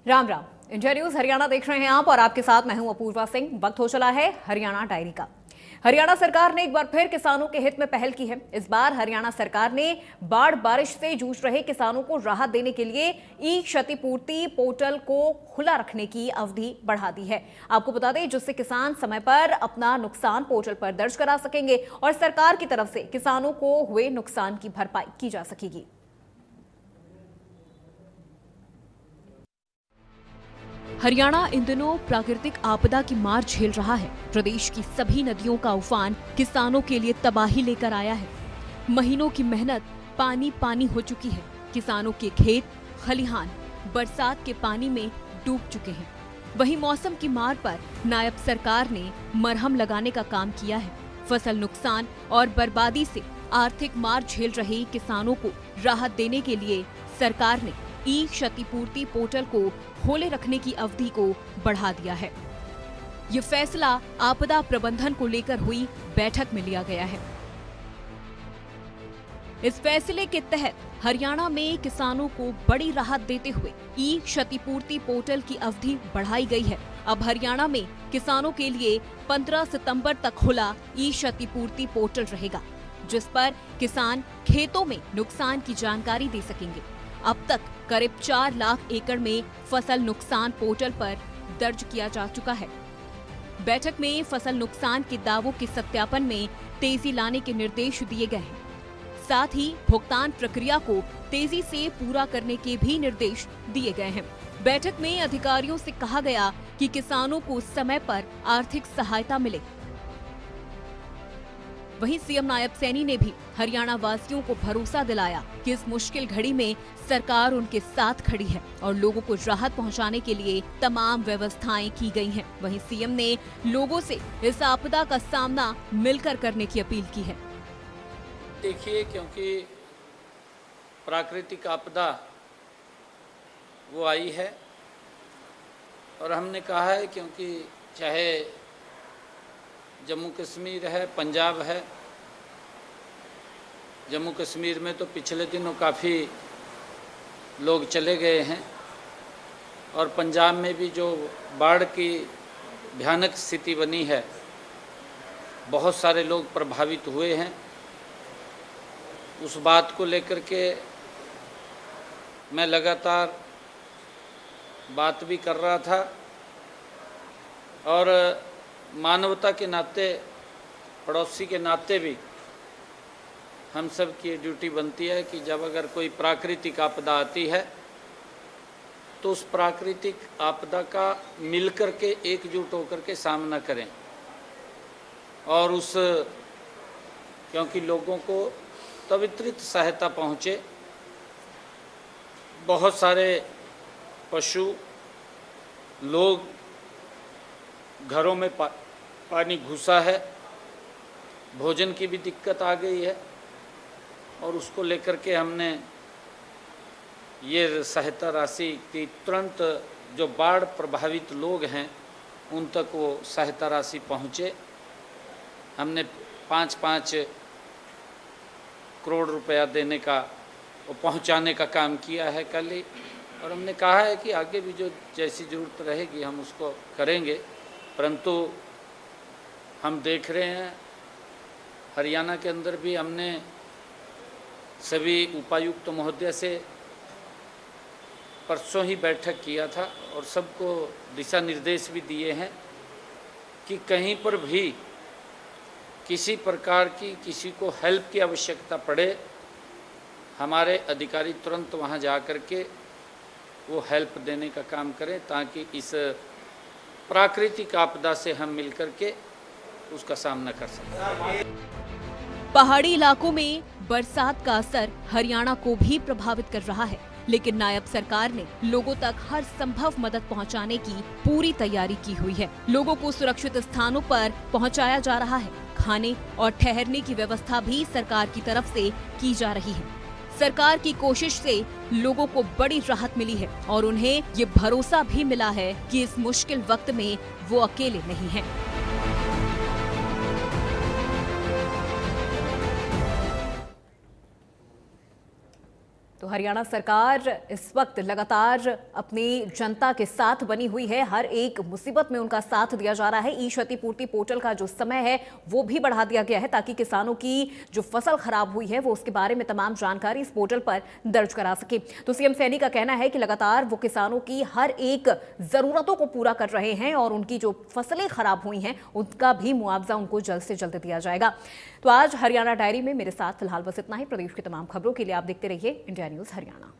Ram Ram. India news Haryana देख रहे हैं आप और आपके साथ मैं हूं अपूर्वा सिंह। वक्त हो चला है हरियाणा डायरी का। हरियाणा सरकार ने एक बार फिर किसानों के हित में पहल की है। इस बार हरियाणा सरकार ने बाढ़ बारिश से जूझ रहे किसानों को राहत देने के लिए ई क्षतिपूर्ति पोर्टल को खुला रखने की अवधि बढ़ा दी है। आपको बता दें, जिससे किसान समय पर अपना नुकसान पोर्टल पर दर्ज करा सकेंगे और सरकार की तरफ से किसानों को हुए नुकसान की भरपाई की जा सकेगी। हरियाणा इन दिनों प्राकृतिक आपदा की मार झेल रहा है। प्रदेश की सभी नदियों का उफान किसानों के लिए तबाही लेकर आया है। महीनों की मेहनत पानी पानी हो चुकी है। किसानों के खेत खलिहान बरसात के पानी में डूब चुके हैं। वहीं मौसम की मार पर नायब सरकार ने मरहम लगाने का काम किया है। फसल नुकसान और बर्बादी से आर्थिक मार झेल रहे किसानों को राहत देने के लिए सरकार ने ई क्षतिपूर्ति पोर्टल को खोले रखने की अवधि को बढ़ा दिया है। ये फैसला आपदा प्रबंधन को लेकर हुई बैठक में लिया गया है। इस फैसले के तहत हरियाणा में किसानों को बड़ी राहत देते हुए ई क्षतिपूर्ति पोर्टल की अवधि बढ़ाई गई है। अब हरियाणा में किसानों के लिए 15 सितंबर तक खुला ई क्षतिपूर्ति पोर्टल रहेगा, जिस पर किसान खेतों में नुकसान की जानकारी दे सकेंगे। अब तक करीब 4 लाख एकड़ में फसल नुकसान पोर्टल पर दर्ज किया जा चुका है। बैठक में फसल नुकसान के दावों के सत्यापन में तेजी लाने के निर्देश दिए गए हैं। साथ ही भुगतान प्रक्रिया को तेजी से पूरा करने के भी निर्देश दिए गए हैं। बैठक में अधिकारियों से कहा गया कि किसानों को समय पर आर्थिक सहायता मिले। वहीं सीएम नायब सैनी ने भी हरियाणा वासियों को भरोसा दिलाया कि इस मुश्किल घड़ी में सरकार उनके साथ खड़ी है और लोगों को राहत पहुंचाने के लिए तमाम व्यवस्थाएं की गई हैं। वहीं सीएम ने लोगों से इस आपदा का सामना मिलकर करने की अपील की है। देखिए, क्योंकि प्राकृतिक आपदा वो आई है और हमने कहा है, क्योंकि चाहे जम्मू कश्मीर है, पंजाब है। जम्मू कश्मीर में तो पिछले दिनों काफ़ी लोग चले गए हैं और पंजाब में भी जो बाढ़ की भयानक स्थिति बनी है, बहुत सारे लोग प्रभावित हुए हैं। उस बात को लेकर के मैं लगातार बात भी कर रहा था और मानवता के नाते, पड़ोसी के नाते भी हम सब की ड्यूटी बनती है कि जब अगर कोई प्राकृतिक आपदा आती है तो उस प्राकृतिक आपदा का मिलकर के एकजुट होकर के सामना करें और उस, क्योंकि लोगों को त्वरित सहायता पहुँचे। बहुत सारे पशु लोग घरों में पानी घुसा है, भोजन की भी दिक्कत आ गई है और उसको लेकर के हमने ये सहायता राशि की तुरंत जो बाढ़ प्रभावित लोग हैं उन तक वो सहायता राशि पहुँचे। हमने 5-5 करोड़ रुपया देने का और पहुँचाने का काम किया है कल ही, और हमने कहा है कि आगे भी जो जैसी ज़रूरत रहेगी हम उसको करेंगे। परंतु हम देख रहे हैं हरियाणा के अंदर भी हमने सभी उपायुक्त महोदय से परसों ही बैठक किया था और सबको दिशा निर्देश भी दिए हैं कि कहीं पर भी किसी प्रकार की किसी को हेल्प की आवश्यकता पड़े, हमारे अधिकारी तुरंत वहां जा कर के वो हेल्प देने का काम करें, ताकि इस प्राकृतिक आपदा से हम मिलकर के उसका सामना कर सकें। पहाड़ी इलाकों में बरसात का असर हरियाणा को भी प्रभावित कर रहा है, लेकिन नायब सरकार ने लोगों तक हर संभव मदद पहुंचाने की पूरी तैयारी की हुई है। लोगों को सुरक्षित स्थानों पर पहुंचाया जा रहा है। खाने और ठहरने की व्यवस्था भी सरकार की तरफ से की जा रही है। सरकार की कोशिश से लोगों को बड़ी राहत मिली है और उन्हें ये भरोसा भी मिला है कि इस मुश्किल वक्त में वो अकेले नहीं हैं। तो हरियाणा सरकार इस वक्त लगातार अपनी जनता के साथ बनी हुई है। हर एक मुसीबत में उनका साथ दिया जा रहा है। ई क्षतिपूर्ति पोर्टल का जो समय है वो भी बढ़ा दिया गया है ताकि किसानों की जो फसल खराब हुई है वो उसके बारे में तमाम जानकारी इस पोर्टल पर दर्ज करा सके। तो सीएम सैनी का कहना है कि लगातार वो किसानों की हर एक जरूरतों को पूरा कर रहे हैं और उनकी जो फसलें खराब हुई हैं उनका भी मुआवजा उनको जल्द से जल्द दिया जाएगा। तो आज हरियाणा डायरी में मेरे साथ फिलहाल बस इतना ही। प्रदेश की तमाम खबरों के लिए आप देखते रहिए इंडिया न्यूज हरियाणा।